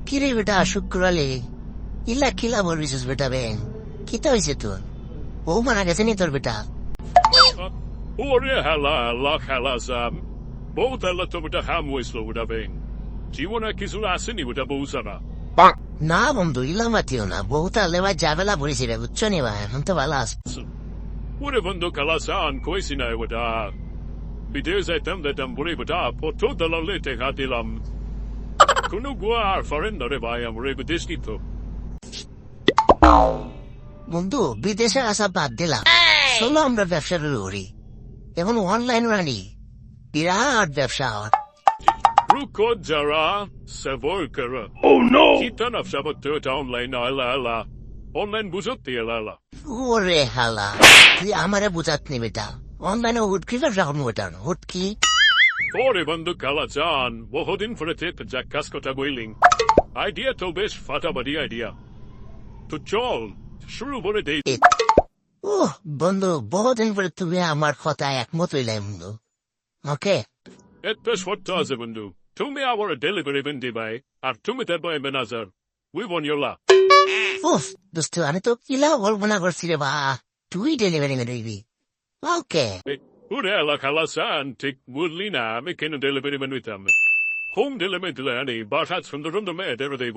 কিরে বেটা শুক্রালে ইলা কিলা বলবিছিস বেটা বেং কিতা হয়েছে তোর বউ মারা গেছে নি তোর বেটা Ore hala hala sam. Both hala to with a ham whistle with a bang. Jiwana Kisula Sini with a bousana. না বন্ধু ইলা মাতিও না বউটা লেবা যাবেলা বলেছি রে বুঝছো নি ভাই এখন তো ভালো আস Would have under Kalasan, Koisina with a. Bides at them that I'm brave with a, or total late hatilam. Kunuguar for in the I am brave with this to. বন্ধু বিদেশে আসা বাদ দিলাম চলো আমরা ব্যবসা শুরু করি এখন অনলাইন রানি বিরাট ব্যবসা Ruko Jara, Savolkara. Oh no! Kitan of Saboteur online, la. Online buzot the la. ওরে হালা তুই আমারে বুঝাত নি বেটা অনলাইনে হুটকি ব্যবসা করবো বেটা হুটকি Ore bandu Kalazan, Wohodin for a tip at Jack Cascota boiling. Idea to best fata body idea. To Chol, Shrew for a day. ও বন্ধু বহুদিন পরে তুমি আমার কথা একমত হইলাই বন্ধু ওকে At best what does it do? To me, our delivery in Dubai, and to me that boy Benazar. We won your la. উফ দোস্ত আমি তো কিলা কল্পনা করছি রে বা তুই ডেলিভারি মেরে দিবি ওকে Urela Kalasan, take Woodlina, making a delivery with them. Home delivery, but that's from the room to me, every day.